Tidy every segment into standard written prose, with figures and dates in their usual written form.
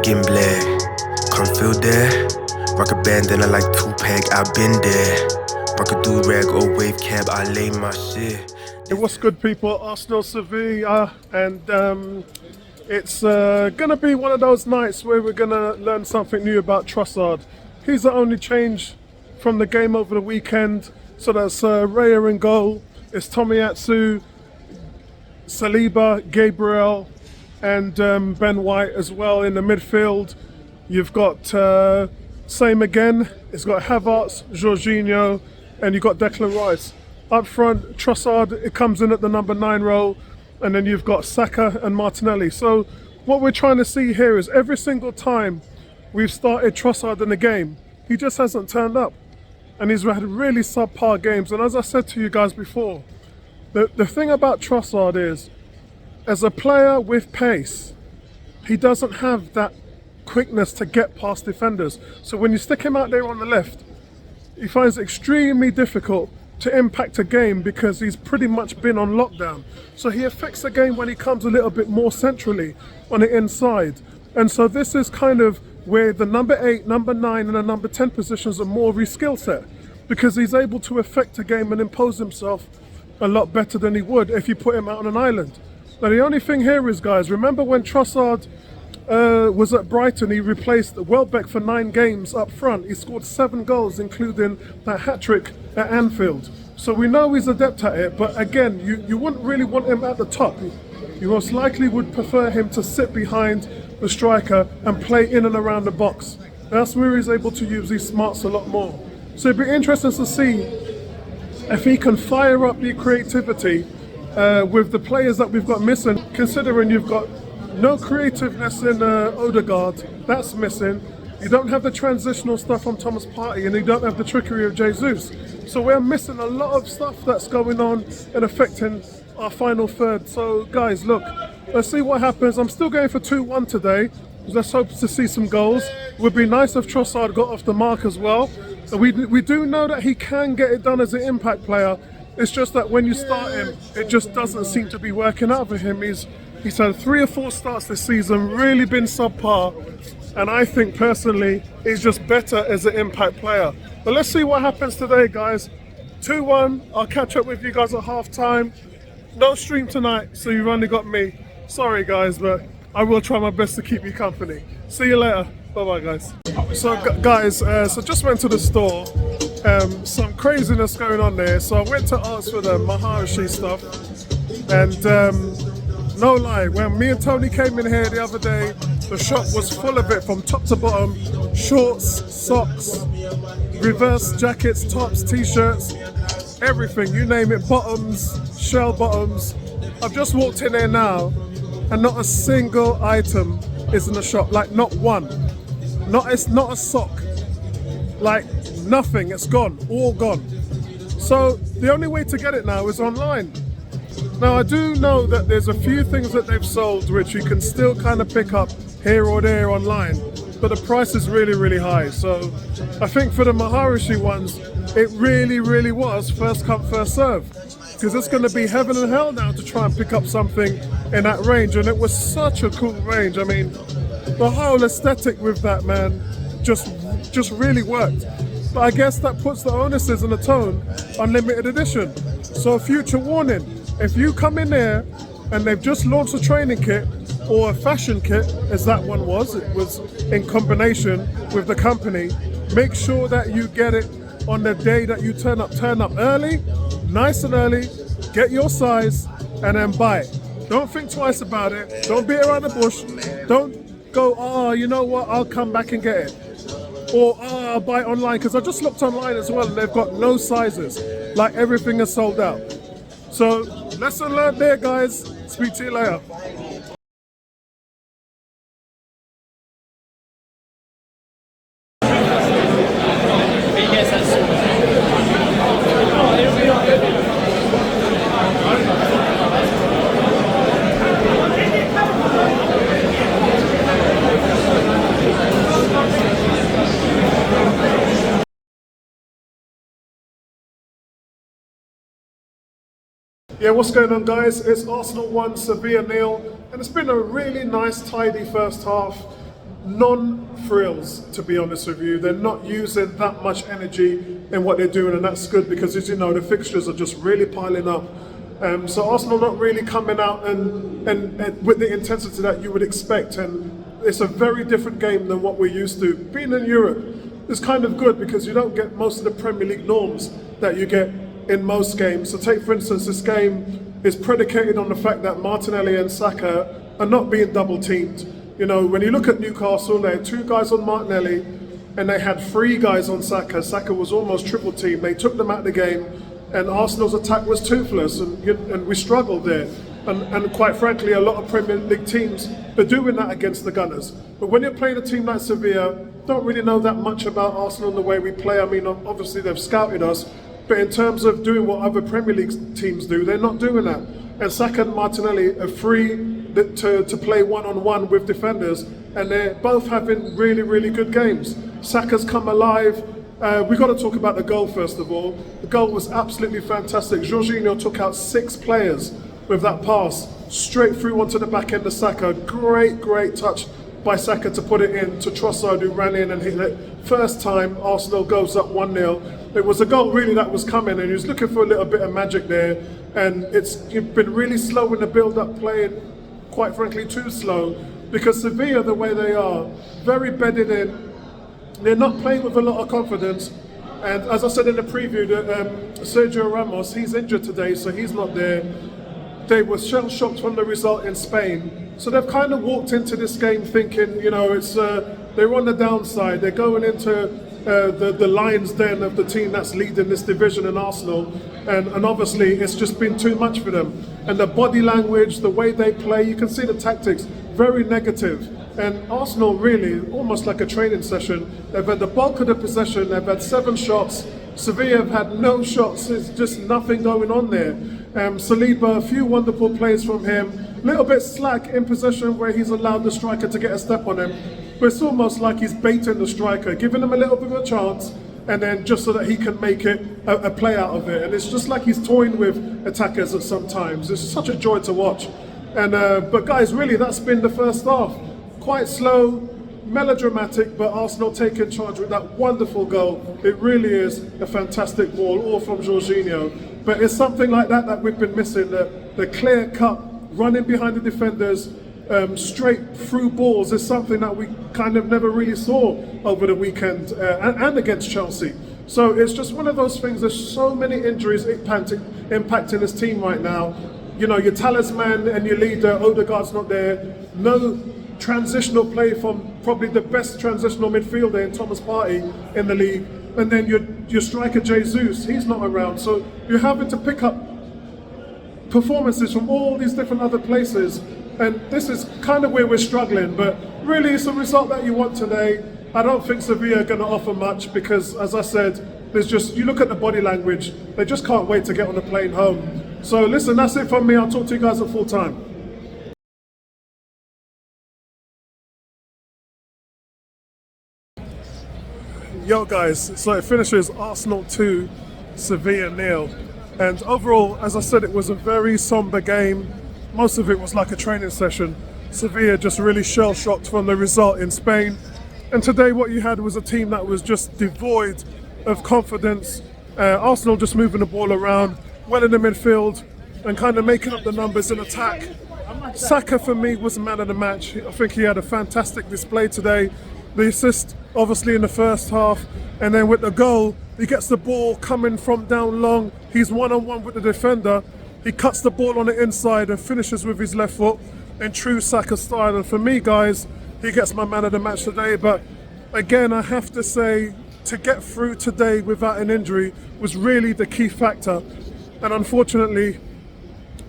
Campbell, cornfield there. Rock a bandana like Tupac, I've been there. Rock a do-rag or wave cab, I lay my shit. Hey, what's good, people? Arsenal Sevilla, and it's gonna be one of those nights where we're gonna learn something new about Trossard. He's the only change from the game over the weekend. So that's Raya in goal. It's Tomiyasu, Saliba, Gabriel, and Ben White as well in the midfield. You've got same again. It's got Havertz, Jorginho, and you've got Declan Rice. Up front, Trossard, it comes in at the number 9 role, and then you've got Saka and Martinelli. So what we're trying to see here is every single time we've started Trossard in the game, he just hasn't turned up. And he's had really subpar games. And as I said to you guys before, the thing about Trossard is, as a player with pace, he doesn't have that quickness to get past defenders. So when you stick him out there on the left, he finds it extremely difficult to impact a game because he's pretty much been on lockdown. So he affects the game when he comes a little bit more centrally on the inside. And so this is kind of where the number 8, number 9 and the number 10 positions are more of his skill set, because he's able to affect a game and impose himself a lot better than he would if you put him out on an island. Now the only thing here is, guys, remember when Trossard was at Brighton, he replaced Welbeck for 9 games up front. He scored 7 goals, including that hat-trick at Anfield. So we know he's adept at it, but again, you wouldn't really want him at the top. You most likely would prefer him to sit behind the striker and play in and around the box. That's where he's able to use his smarts a lot more. So it'd be interesting to see if he can fire up the creativity with the players that we've got missing, considering you've got no creativeness in Odegaard, that's missing. You don't have the transitional stuff from Thomas Partey, and you don't have the trickery of Jesus. So we're missing a lot of stuff that's going on and affecting our final third. So guys, look, let's see what happens. I'm still going for 2-1 today. Let's hope to see some goals. It would be nice if Trossard got off the mark as well. We do know that he can get it done as an impact player. It's just that when you start him, it just doesn't seem to be working out for him. He's had 3 or 4 starts this season, really been subpar, and I think personally he's just better as an impact player. But let's see what happens today, guys. 2-1, I'll catch up with you guys at half time. No stream tonight, so you've only got me. Sorry guys, but I will try my best to keep you company. See you later. Bye-bye, guys. So guys, so just went to the store. Some craziness going on there. So I went to ask for the Maharishi stuff, and no lie, when me and Tony came in here the other day, the shop was full of it from top to bottom. Shorts, socks, reverse jackets, tops, t-shirts, everything, you name it, bottoms, shell bottoms. I've just walked in here now and not a single item is in the shop, like not one. It's not a sock, like nothing, it's gone, all gone. So the only way to get it now is online. Now I do know that there's a few things that they've sold which you can still kind of pick up here or there online, but the price is really, really high. So I think for the Maharishi ones, it really was first come, first serve, because it's going to be heaven and hell now to try and pick up something in that range. And it was such a cool range. I mean, the whole aesthetic with that, man, just really worked. But I guess that puts the onuses and the tone on limited edition. So future warning, if you come in there and they've just launched a training kit or a fashion kit, as that one was, it was in combination with the company, make sure that you get it on the day that you turn up. Turn up early, nice and early, get your size, and then buy it. Don't think twice about it. Don't beat around the bush. Don't go, oh, you know what, I'll come back and get it. Or, oh, I'll buy it online, because I just looked online as well and they've got no sizes. Like everything is sold out. So, lesson learned there, guys. Speak to you later. Yeah, what's going on, guys? It's Arsenal 1, Sevilla 0, and it's been a really nice, tidy first half. non-frills, to be honest with you. They're not using that much energy in what they're doing, and that's good because, as you know, the fixtures are just really piling up. So Arsenal not really coming out and with the intensity that you would expect, and it's a very different game than what we're used to. Being in Europe is kind of good because you don't get most of the Premier League norms that you get in most games. So take, for instance, this game is predicated on the fact that Martinelli and Saka are not being double teamed. You know, when you look at Newcastle, they had 2 guys on Martinelli and they had 3 guys on Saka. Saka was almost triple teamed. They took them out of the game, and Arsenal's attack was toothless, and we struggled there. And quite frankly, a lot of Premier League teams are doing that against the Gunners. But when you're playing a team like Sevilla, don't really know that much about Arsenal and the way we play. I mean, obviously they've scouted us, but in terms of doing what other Premier League teams do, they're not doing that. And Saka and Martinelli are free to play one-on-one with defenders, and they're both having really, really good games. Saka's come alive. We've got to talk about the goal first of all. The goal was absolutely fantastic. Jorginho took out 6 players with that pass, straight through onto the back end of Saka. Great touch by Saka to put it in to Trossard, who ran in and hit it. First time Arsenal goes up 1-0. It was a goal really that was coming, and he was looking for a little bit of magic there. And you've been really slow in the build-up, playing quite frankly too slow, because Sevilla, the way they are, very bedded in. They're not playing with a lot of confidence. And as I said in the preview, Sergio Ramos, he's injured today, so he's not there. They were shell-shocked from the result in Spain. So they've kind of walked into this game thinking, you know, they're on the downside. They're going into the lion's den of the team that's leading this division in Arsenal. And obviously it's just been too much for them. And the body language, the way they play, you can see the tactics, very negative. And Arsenal really, almost like a training session, they've had the bulk of the possession, they've had 7 shots. Sevilla have had no shots, there's just nothing going on there. Saliba, a few wonderful plays from him, a little bit slack in possession where he's allowed the striker to get a step on him, but it's almost like he's baiting the striker, giving him a little bit of a chance, and then just so that he can make it a play out of it. And it's just like he's toying with attackers at some times. It's such a joy to watch. And but guys, really, that's been the first half. Quite slow, melodramatic, but Arsenal taking charge with that wonderful goal. It really is a fantastic ball, all from Jorginho. But it's something like that we've been missing, the clear cut, running behind the defenders, straight through balls is something that we kind of never really saw over the weekend and against Chelsea. So it's just one of those things. There's so many injuries impacting this team right now. You know, your talisman and your leader, Odegaard's not there. No transitional play from probably the best transitional midfielder in Thomas Partey in the league. And then your striker, Jesus, he's not around. So you're having to pick up performances from all these different other places. And this is kind of where we're struggling. But really, it's a result that you want today. I don't think Sevilla are going to offer much because, as I said, there's just, you look at the body language, they just can't wait to get on the plane home. So listen, that's it from me. I'll talk to you guys at full time. Yo guys, so it finishes Arsenal 2, Sevilla 0. And overall, as I said, it was a very somber game. Most of it was like a training session. Sevilla just really shell-shocked from the result in Spain. And today what you had was a team that was just devoid of confidence. Arsenal just moving the ball around, well in the midfield, and kind of making up the numbers in attack. Saka for me was the man of the match. I think he had a fantastic display today. The assist obviously in the first half, and then with the goal, he gets the ball coming from down long. He's one-on-one with the defender. He cuts the ball on the inside and finishes with his left foot in true Saka style. And for me, guys, he gets my man of the match today. But again, I have to say, to get through today without an injury was really the key factor. And unfortunately,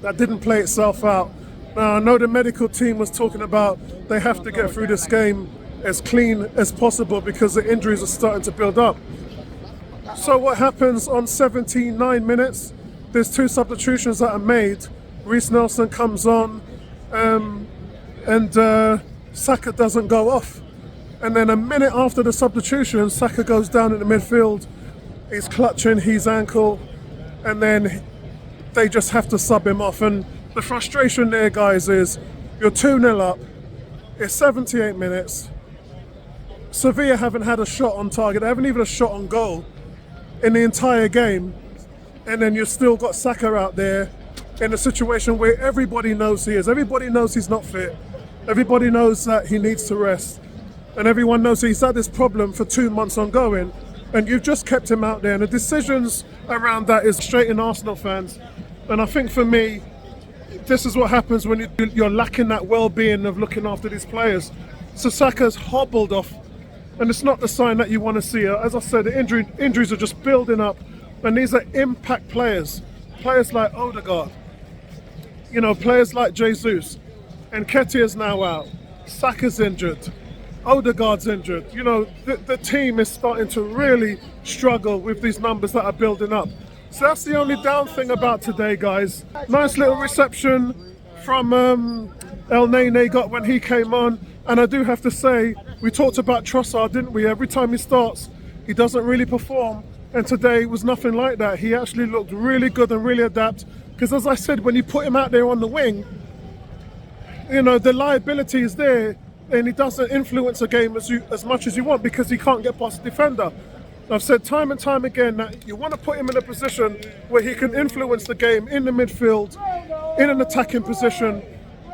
that didn't play itself out. Now, I know the medical team was talking about they have to get through this game as clean as possible because the injuries are starting to build up. So what happens on 79 minutes? There's 2 substitutions that are made. Reece Nelson comes on and Saka doesn't go off. And then a minute after the substitution, Saka goes down in the midfield. He's clutching his ankle, and then they just have to sub him off. And the frustration there, guys, is you're 2-0 up. It's 78 minutes. Sevilla haven't had a shot on target. They haven't even a shot on goal in the entire game. And then you've still got Saka out there in a situation where everybody knows he is. Everybody knows he's not fit. Everybody knows that he needs to rest. And everyone knows he's had this problem for 2 months ongoing. And you've just kept him out there. And the decisions around that is frustrating Arsenal fans. And I think for me, this is what happens when you're lacking that well-being of looking after these players. So Saka's hobbled off. And it's not the sign that you want to see. As I said, the injuries are just building up. And these are impact players. Players like Odegaard. You know, players like Jesus. And Nketiah's now out. Saka's injured. Odegaard's injured. You know, the team is starting to really struggle with these numbers that are building up. So that's the only down thing about today, guys. Nice little reception from El Nene got when he came on. And I do have to say, we talked about Trossard, didn't we? Every time he starts, he doesn't really perform. And today was nothing like that. He actually looked really good and really adept. Because as I said, when you put him out there on the wing, you know, the liability is there. And he doesn't influence the game as much as you want because he can't get past the defender. I've said time and time again that you want to put him in a position where he can influence the game in the midfield, in an attacking position,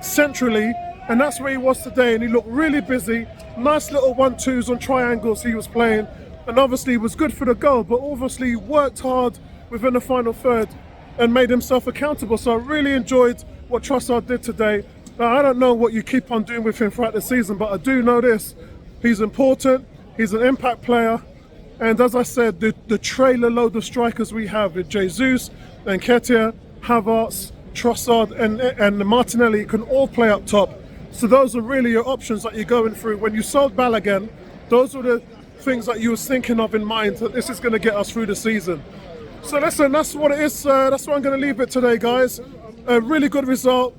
centrally, and that's where he was today. And he looked really busy. Nice little 1-2s on triangles he was playing, and obviously he was good for the goal, but obviously he worked hard within the final third and made himself accountable. So I really enjoyed what Trossard did today. Now, I don't know what you keep on doing with him throughout the season, but I do know this. He's important, he's an impact player, and as I said, the trailer load of strikers we have with Jesus, and Nketiah, Havertz, Trossard, and Martinelli can all play up top. So those are really your options that you're going through. When you sold Balogun, those were the things that you were thinking of in mind, that this is going to get us through the season. So listen, that's what it is. That's what I'm going to leave it today, guys. A really good result.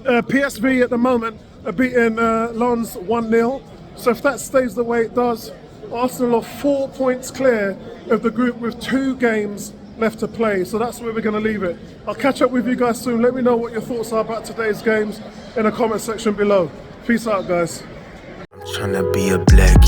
PSV at the moment are beating Lens 1-0. So if that stays the way it does, Arsenal are 4 points clear of the group with 2 games left to play. So that's where we're going to leave it. I'll catch up with you guys soon. Let me know what your thoughts are about today's games in the comment section below. Peace out, guys. I'm tryna be a black